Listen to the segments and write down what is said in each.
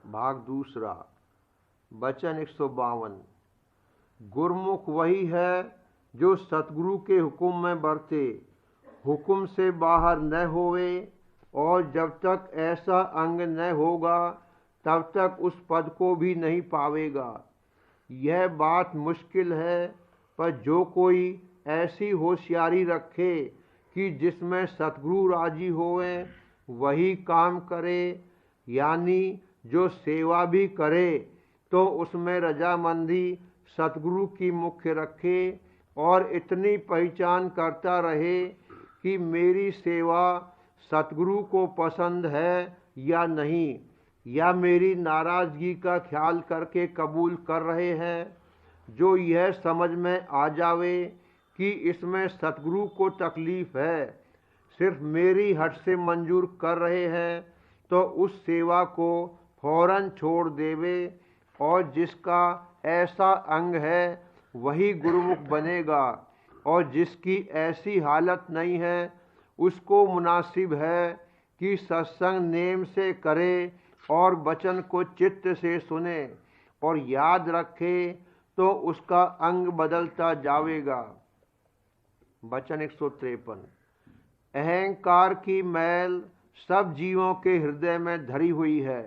भाग दूसरा। वचन 152। गुरमुख वही है जो सतगुरु के हुक्म में बरते, हुक्म से बाहर न होवे, और जब तक ऐसा अंग न होगा तब तक उस पद को भी नहीं पावेगा। यह बात मुश्किल है, पर जो कोई ऐसी होशियारी रखे कि जिसमें सतगुरु राजी होवे वही काम करे, यानी जो सेवा भी करे तो उसमें रजामंदी सतगुरु की मुख्य रखे, और इतनी पहचान करता रहे कि मेरी सेवा सतगुरु को पसंद है या नहीं, या मेरी नाराज़गी का ख्याल करके कबूल कर रहे हैं। जो यह समझ में आ जावे कि इसमें सतगुरु को तकलीफ है, सिर्फ मेरी हट से मंजूर कर रहे हैं, तो उस सेवा को फौरन छोड़ देवे, और जिसका ऐसा अंग है वही गुरुमुख बनेगा, और जिसकी ऐसी हालत नहीं है उसको मुनासिब है कि सत्संग नेम से करे और वचन को चित्त से सुने और याद रखे, तो उसका अंग बदलता जावेगा। वचन 153। अहंकार की मैल सब जीवों के हृदय में धरी हुई है,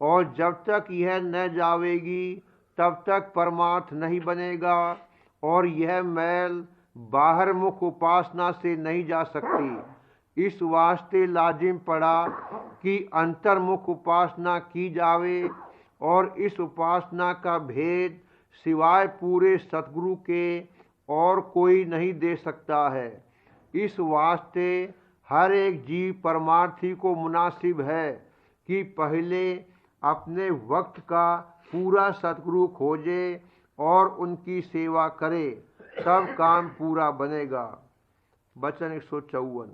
और जब तक यह न जावेगी तब तक परमार्थ नहीं बनेगा, और यह मैल बाहर मुख उपासना से नहीं जा सकती। इस वास्ते लाजिम पड़ा कि अंतर्मुख उपासना की जावे, और इस उपासना का भेद सिवाय पूरे सतगुरु के और कोई नहीं दे सकता है। इस वास्ते हर एक जीव परमार्थी को मुनासिब है कि पहले अपने वक्त का पूरा सतगुरु खोजे और उनकी सेवा करे, तब काम पूरा बनेगा। वचन 154।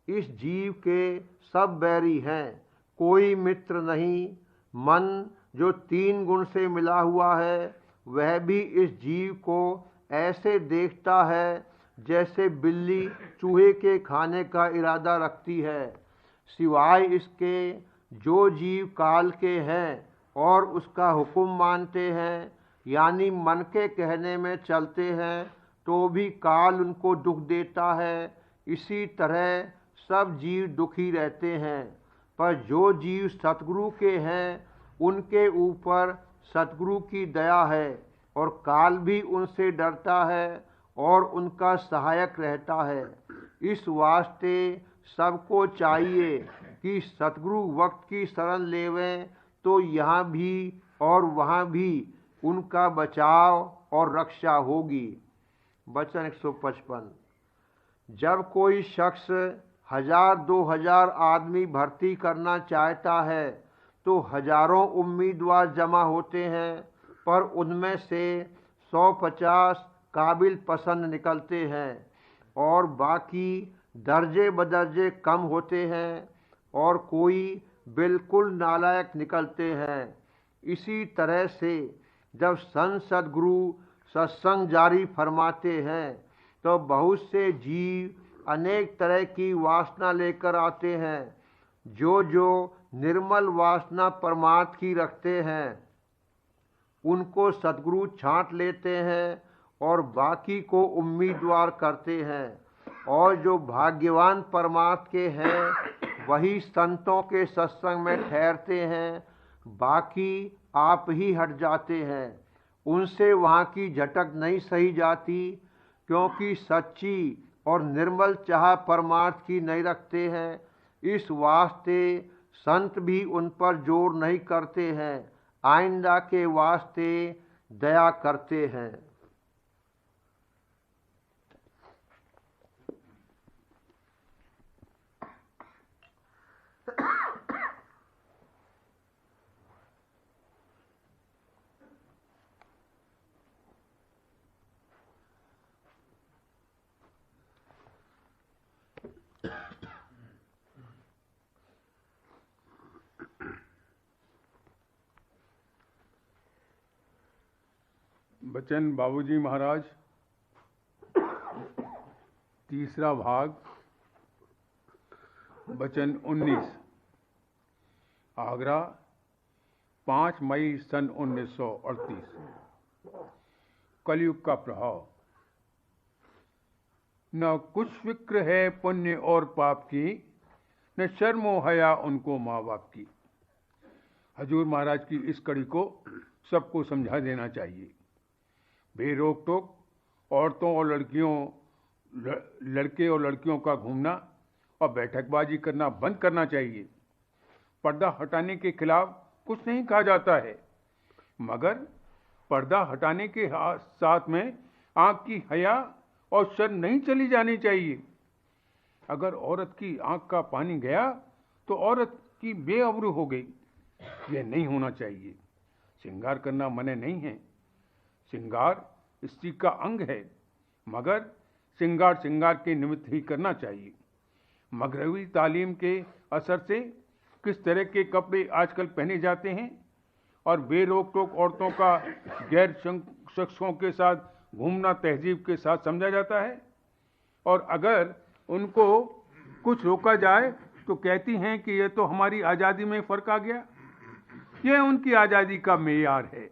इस जीव के सब बैरी हैं, कोई मित्र नहीं। मन जो 3 गुण से मिला हुआ है वह भी इस जीव को ऐसे देखता है जैसे बिल्ली चूहे के खाने का इरादा रखती है। सिवाय इसके जो जीव काल के हैं और उसका हुक्म मानते हैं, यानी मन के कहने में चलते हैं, तो भी काल उनको दुख देता है। इसी तरह सब जीव दुखी रहते हैं, पर जो जीव सतगुरु के हैं उनके ऊपर सतगुरु की दया है, और काल भी उनसे डरता है और उनका सहायक रहता है। इस वास्ते सबको चाहिए कि सतगुरु वक्त की शरण लेवें, तो यहाँ भी और वहाँ भी उनका बचाव और रक्षा होगी। वचन 155। जब कोई शख्स 1000-2000 आदमी भर्ती करना चाहता है तो हजारों उम्मीदवार जमा होते हैं, पर उनमें से 150 काबिल पसंद निकलते हैं और बाकी दर्जे बदर्जे कम होते हैं, और कोई बिल्कुल नालायक निकलते हैं। इसी तरह से जब संत सद्गुरु सत्संग जारी फरमाते हैं तो बहुत से जीव अनेक तरह की वासना लेकर आते हैं। जो जो निर्मल वासना परमार्थ की रखते हैं उनको सद्गुरु छांट लेते हैं और बाकी को उम्मीदवार करते हैं, और जो भाग्यवान परमार्थ के हैं वही संतों के सत्संग में ठहरते हैं, बाकी आप ही हट जाते हैं। उनसे वहाँ की झटक नहीं सही जाती, क्योंकि सच्ची और निर्मल चाह परमार्थ की नहीं रखते हैं। इस वास्ते संत भी उन पर जोर नहीं करते हैं, आइंदा के वास्ते दया करते हैं। वचन बाबूजी महाराज, तीसरा भाग, वचन 19। आगरा 5 मई सन 1938। कलयुग का प्रभाव। न कुछ फिक्र है पुण्य और पाप की, न शर्मो हया उनको माँ बाप की। हजूर महाराज की इस कड़ी को सबको समझा देना चाहिए। बेरोक टोक औरतों और लड़के और लड़कियों का घूमना और बैठकबाजी करना बंद करना चाहिए। पर्दा हटाने के खिलाफ कुछ नहीं कहा जाता है, मगर पर्दा हटाने के साथ में आंख की हया और शर्म नहीं चली जानी चाहिए। अगर औरत की आंख का पानी गया तो औरत की बेअबरू हो गई। यह नहीं होना चाहिए। श्रृंगार करना मने नहीं है। श्रृंगार स्त्री का अंग है, मगर श्रृंगार के निमित्त ही करना चाहिए। मगरबी तालीम के असर से किस तरह के कपड़े आजकल पहने जाते हैं और बेरोक टोक औरतों का गैर शख्सों के साथ घूमना तहजीब के साथ समझा जाता है, और अगर उनको कुछ रोका जाए तो कहती हैं कि यह तो हमारी आज़ादी में फ़र्क आ गया। यह उनकी आज़ादी का मेयार है।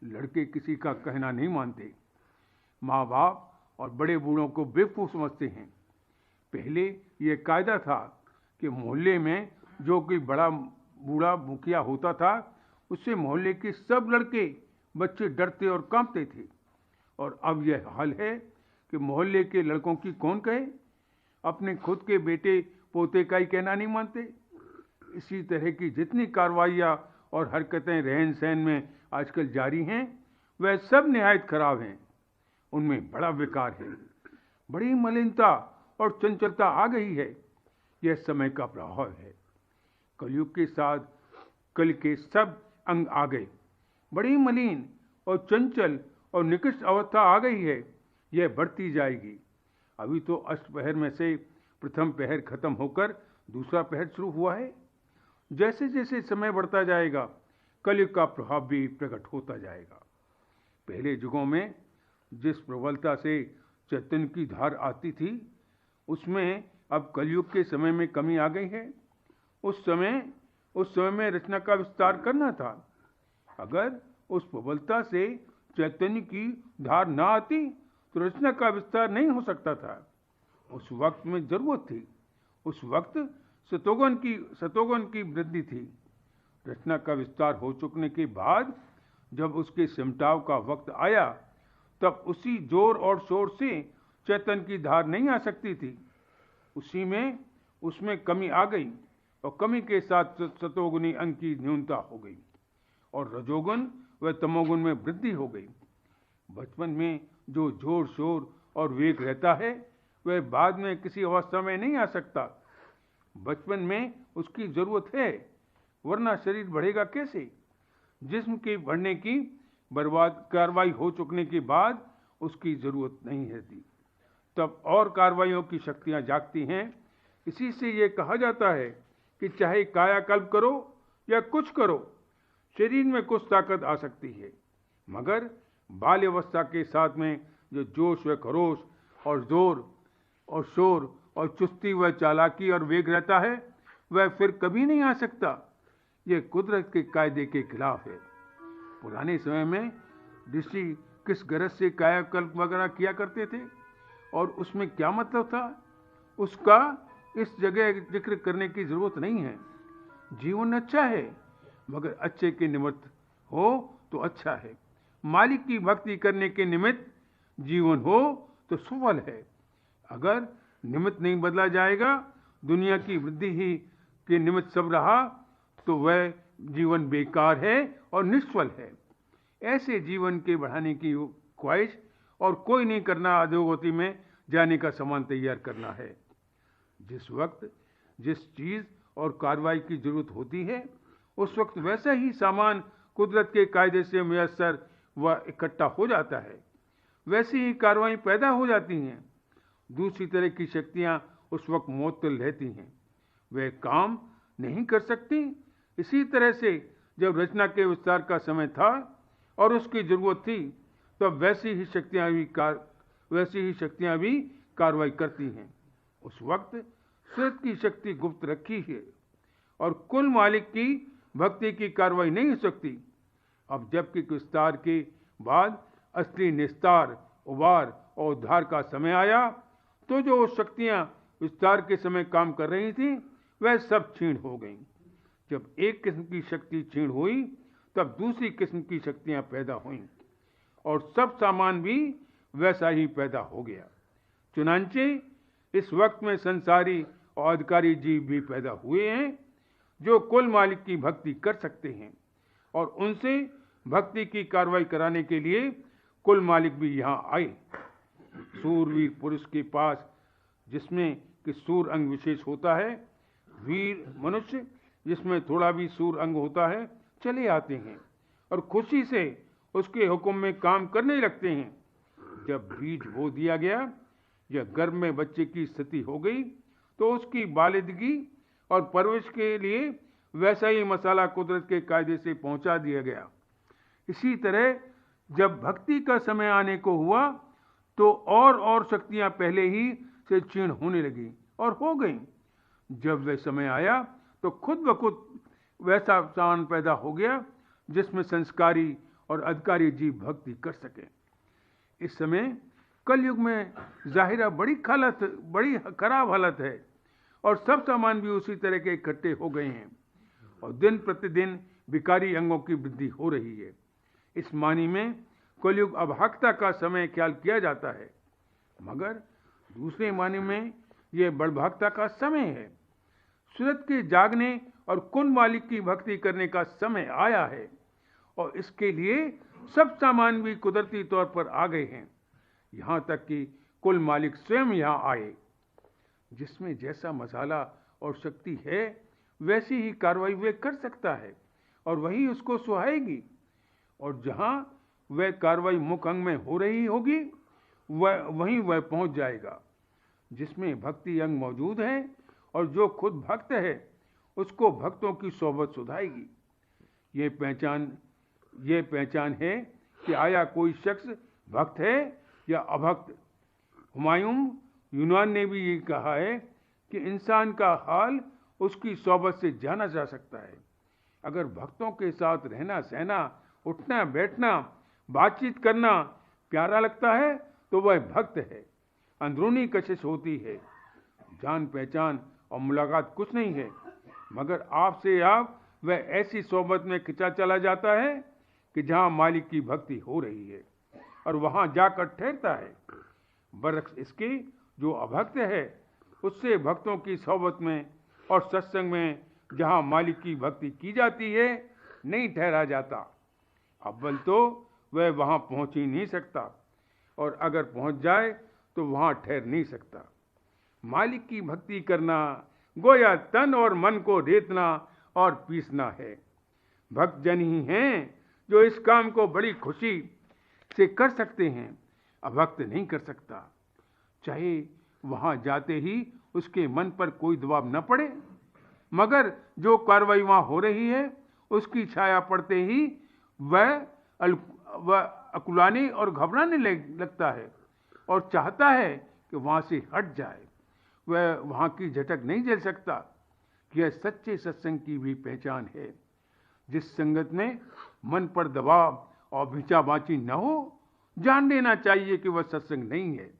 लड़के किसी का कहना नहीं मानते। माँ बाप और बड़े बूढ़ों को बेवकूफ़ समझते हैं। पहले यह कायदा था कि मोहल्ले में जो कोई बड़ा बूढ़ा मुखिया होता था, उससे मोहल्ले के सब लड़के बच्चे डरते और कांपते थे। और अब यह हाल है कि मोहल्ले के लड़कों की कौन कहे, अपने खुद के बेटे पोते का ही कहना नहीं मानते। इसी तरह की जितनी कार्रवाइयाँ और हरकतें रहन सहन में आजकल जारी हैं, वह सब निहायत खराब हैं। उनमें बड़ा विकार है, बड़ी मलिनता और चंचलता आ गई है। यह समय का प्रभाव है। कलयुग के साथ कल के सब अंग आ गए। बड़ी मलिन और चंचल और निकृष्ट अवस्था आ गई है। यह बढ़ती जाएगी। अभी तो अष्टपहर में से प्रथम पहर खत्म होकर दूसरा पहर शुरू हुआ है। जैसे जैसे समय बढ़ता जाएगा, कलयुग का प्रभाव भी प्रकट होता जाएगा। पहले युगों में जिस प्रबलता से चैतन्य की धार आती थी, उसमें अब कलयुग के समय में कमी आ गई है। उस समय में रचना का विस्तार करना था। अगर उस प्रबलता से चैतन्य की धार ना आती तो रचना का विस्तार नहीं हो सकता था। उस वक्त में जरूरत थी। उस वक्त सतोगुण की वृद्धि थी। रचना का विस्तार हो चुकने के बाद जब उसके सिमटाव का वक्त आया, तब उसी जोर और शोर से चैतन्य की धार नहीं आ सकती थी। उसमें कमी आ गई, और कमी के साथ सतोगुनी अंग की न्यूनता हो गई और रजोगुण व तमोगुण में वृद्धि हो गई। बचपन में जो जोर शोर और वेग रहता है, वह बाद में किसी अवस्था में नहीं आ सकता। बचपन में उसकी जरूरत है, वरना शरीर बढ़ेगा कैसे? जिस्म के बढ़ने की बर्बाद कार्रवाई हो चुकने के बाद उसकी जरूरत नहीं रहती। तब और कार्रवाइयों की शक्तियां जागती हैं। इसी से ये कहा जाता है कि चाहे कायाकल्प करो या कुछ करो, शरीर में कुछ ताकत आ सकती है, मगर बाल्यावस्था के साथ में जो जोश व खरोश और जोर और शोर और चुस्ती व चालाकी और वेग रहता है, वह फिर कभी नहीं आ सकता। यह कुदरत के कायदे के खिलाफ है। पुराने समय में ऋषि किस गरज से कायाकल्प वगैरह किया करते थे और उसमें क्या मतलब था, उसका इस जगह जिक्र करने की जरूरत नहीं है। जीवन अच्छा है, मगर अच्छे के निमित्त हो तो अच्छा है। मालिक की भक्ति करने के निमित्त जीवन हो तो सफल है। अगर निमित्त नहीं बदला जाएगा, दुनिया की वृद्धि ही के निमित्त सब रहा, तो वह जीवन बेकार है और निष्फल है। ऐसे जीवन के बढ़ाने की ख्वाहिश और कोई नहीं करना अधोगति में जाने का सामान तैयार करना है। जिस वक्त जिस चीज़ और कार्रवाई की जरूरत होती है, उस वक्त वैसा ही सामान कुदरत के कायदे से मुयस्सर व इकट्ठा हो जाता है। वैसी ही कार्रवाई पैदा हो जाती हैं। दूसरी तरह की शक्तियां उस वक्त मुअत्तल रहती हैं, वे काम नहीं कर सकती। इसी तरह से जब रचना के विस्तार का समय था और उसकी जरूरत थी, तब वैसी ही शक्तियां भी कार्रवाई करती हैं। उस वक्त सूरत की शक्ति गुप्त रखी है और कुल मालिक की भक्ति की कार्रवाई नहीं हो सकती। अब जबकि विस्तार के बाद असली निस्तार, उबार और उद्धार का समय आया, तो जो शक्तियां विस्तार के समय काम कर रही थीं, वह सब क्षीण हो गईं। जब एक किस्म की शक्ति क्षीण हुई, तब दूसरी किस्म की शक्तियां पैदा हुईं और सब सामान भी वैसा ही पैदा हो गया। चुनांचे इस वक्त में संसारी और अधिकारी जीव भी पैदा हुए हैं, जो कुल मालिक की भक्ति कर सकते हैं, और उनसे भक्ति की कार्रवाई कराने के लिए कुल मालिक भी यहाँ आए। सूरवीर पुरुष के पास, जिसमें कि सूर अंग विशेष होता है, वीर मनुष्य जिसमें थोड़ा भी सूर अंग होता है, चले आते हैं और खुशी से उसके हुक्म में काम करने लगते हैं। जब बीज बो दिया गया या गर्भ में बच्चे की स्थिति हो गई, तो उसकी बालिदगी और परवरिश के लिए वैसा ही मसाला कुदरत के कायदे से पहुंचा दिया गया। इसी तरह जब भक्ति का समय आने को हुआ, तो और शक्तियां पहले ही से क्षीण होने लगी और हो गईं। जब वह समय आया, तो खुद ब खुद वैसा सामान पैदा हो गया जिसमें संस्कारी और अधिकारी जीव भक्ति कर सके। इस समय कलयुग में जाहिरा बड़ी खराब हालत है, और सब सामान भी उसी तरह के इकट्ठे हो गए हैं, और दिन प्रतिदिन विकारी अंगों की वृद्धि हो रही है। इस मानी में कलयुग अभागता का समय ख्याल किया जाता है, मगर दूसरे मानी में यह बड़भागता का समय है। सूरत के जागने और कुल मालिक की भक्ति करने का समय आया है, और इसके लिए सब सामान भी कुदरती तौर पर आ गए हैं, यहाँ तक कि कुल मालिक स्वयं यहाँ आए। जिसमें जैसा मसाला और शक्ति है, वैसी ही कार्रवाई वह कर सकता है, और वही उसको सुहाएगी। और जहाँ वह कार्रवाई मुख अंग में हो रही होगी, वहीं वह पहुँच जाएगा। जिसमें भक्ति अंग मौजूद है, और जो खुद भक्त है, उसको भक्तों की सोबत सुधाएगी। ये पहचान है कि आया कोई शख्स भक्त है या अभक्त। हुमायूं यूनान ने भी ये कहा है कि इंसान का हाल उसकी सोबत से जाना जा सकता है। अगर भक्तों के साथ रहना सहना, उठना बैठना, बातचीत करना प्यारा लगता है, तो वह भक्त है। अंदरूनी कशिश होती है, जान पहचान और मुलाकात कुछ नहीं है, मगर आपसे आप वह ऐसी सोबत में खिंचा चला जाता है कि जहाँ मालिक की भक्ति हो रही है, और वहाँ जाकर ठहरता है। बरक्स इसके जो अभक्त है, उससे भक्तों की सोबत में और सत्संग में जहाँ मालिक की भक्ति की जाती है, नहीं ठहरा जाता। अव्वल तो वह वहाँ पहुँच ही नहीं सकता, और अगर पहुँच जाए तो वहाँ ठहर नहीं सकता। मालिक की भक्ति करना गोया तन और मन को रेतना और पीसना है। भक्त जन ही हैं जो इस काम को बड़ी खुशी से कर सकते हैं, अभक्त नहीं कर सकता। चाहे वहाँ जाते ही उसके मन पर कोई दबाव न पड़े, मगर जो कार्रवाई वहाँ हो रही है, उसकी छाया पड़ते ही वह अकुलाने और घबराने लगता है, और चाहता है कि वहाँ से हट जाए। वह वहाँ की झटक नहीं झेल सकता। यह सच्चे सत्संग की भी पहचान है। जिस संगत में मन पर दबाव और भिंचाबाची न हो, जान लेना चाहिए कि वह सत्संग नहीं है।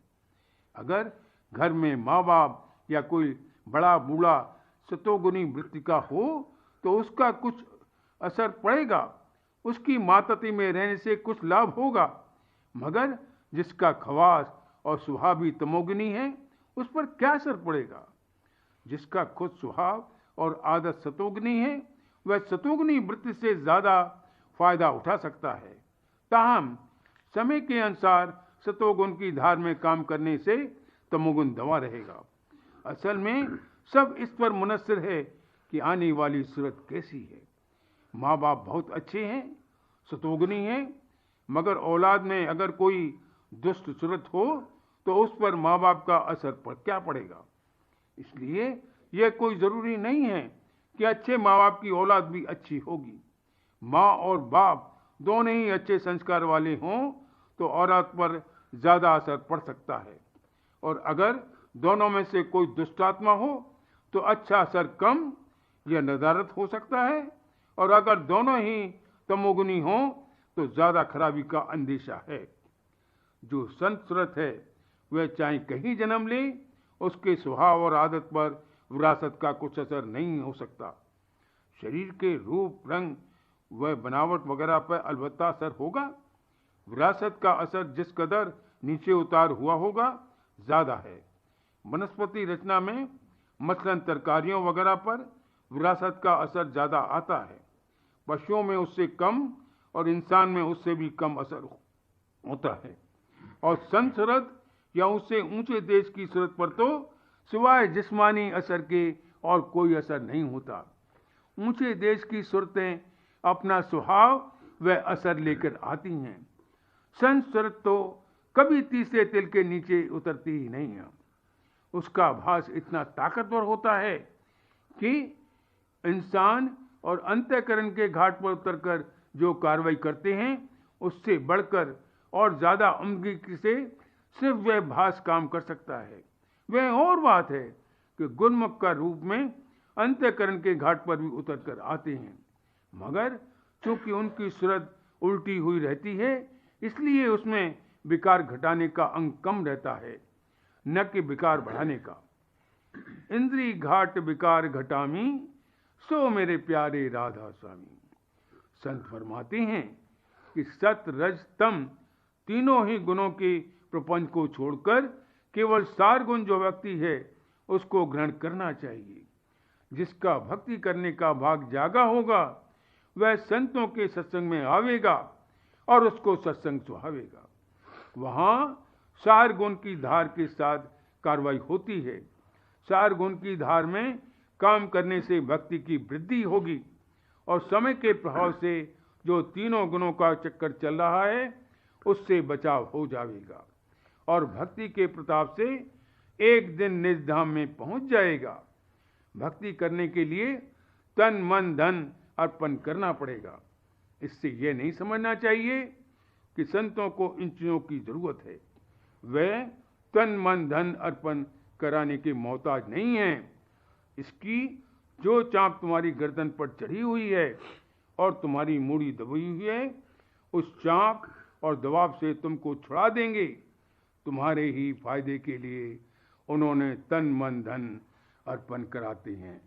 अगर घर में माँ बाप या कोई बड़ा बूढ़ा सतोगुनी वृत्ति का हो, तो उसका कुछ असर पड़ेगा। उसकी मातती में रहने से कुछ लाभ होगा, मगर जिसका खवास और स्वभाव भी तमोगुनी है, उस पर क्या असर पड़ेगा। जिसका खुद स्वभाव और आदत सतोगुनी है, वह सतोगुनी वृत्ति से ज्यादा फायदा उठा सकता है। ताहम समय के अनुसार सतोगुण की धार में काम करने से तमोगुण दबा रहेगा। असल में सब इस पर मुनस्सिर है कि आने वाली सूरत कैसी है। माँ बाप बहुत अच्छे हैं, सतोगुनी हैं, मगर औलाद में अगर कोई दुष्ट सूरत हो, तो उस पर माँ बाप का असर क्या पड़ेगा। इसलिए यह कोई जरूरी नहीं है कि अच्छे माँ बाप की औलाद भी अच्छी होगी। माँ और बाप दोनों ही अच्छे संस्कार वाले हों, तो औलाद पर ज्यादा असर पड़ सकता है, और अगर दोनों में से कोई दुष्टात्मा हो, तो अच्छा असर कम यह नदारत हो सकता है, और अगर दोनों ही तमोगुनी हों तो ज्यादा खराबी का अंदेशा है। जो संत सुरत है वह चाहे कहीं जन्म ले, उसके स्वभाव और आदत पर विरासत का कुछ असर नहीं हो सकता। शरीर के रूप, रंग व बनावट वगैरह पर अलबत्ता असर होगा। विरासत का असर जिस कदर नीचे उतार हुआ होगा ज्यादा है। वनस्पति रचना में मसलन तरकारियों वगैरह पर विरासत का असर ज्यादा आता है। पशुओं में उससे कम और इंसान में उससे भी कम असर होता है। और संत सूरत या उससे ऊंचे देश की सूरत पर तो सिवाय जिस्मानी असर के और कोई असर नहीं होता। ऊंचे देश की सूरतें अपना स्वभाव व असर लेकर आती हैं। संत सूरत तो कभी तीसरे तिल के नीचे उतरती ही नहीं है। उसका आभास इतना ताकतवर होता है कि इंसान और अंतःकरण के घाट पर उतरकर जो कार्रवाई करते हैं उससे बढ़कर और ज्यादा उम्दगी से सिर्फ वह भास काम कर सकता है। वह और बात है कि गुरमुख का रूप में अंतःकरण के घाट पर भी उतर कर आते हैं, मगर चूंकि उनकी सूरत उल्टी हुई रहती है इसलिए उसमें विकार घटाने का अंग कम रहता है, न कि विकार बढ़ाने का। इंद्री घाट विकार घटामी, सो मेरे प्यारे राधा स्वामी। संत फरमाते हैं कि सत, रज, तम तीनों ही गुणों के प्रपंच को छोड़कर केवल सार गुण जो व्यक्ति है उसको ग्रहण करना चाहिए। जिसका भक्ति करने का भाग जागा होगा वह संतों के सत्संग में आवेगा और उसको सत्संग सुहावेगा। वहां सार गुण की धार के साथ कार्रवाई होती है। सार गुण की धार में काम करने से भक्ति की वृद्धि होगी और समय के प्रभाव से जो तीनों गुणों का चक्कर चल रहा है उससे बचाव हो जाएगा और भक्ति के प्रताप से एक दिन निज धाम में पहुंच जाएगा। भक्ति करने के लिए तन, मन, धन अर्पण करना पड़ेगा। इससे यह नहीं समझना चाहिए कि संतों को इन चीजों की जरूरत है। वे तन, मन, धन अर्पण कराने के मोहताज नहीं हैं। इसकी जो चाप तुम्हारी गर्दन पर चढ़ी हुई है और तुम्हारी मूड़ी दबी हुई है, उस चाप और दबाव से तुमको छुड़ा देंगे। तुम्हारे ही फायदे के लिए उन्होंने तन, मन, धन अर्पण कराते हैं।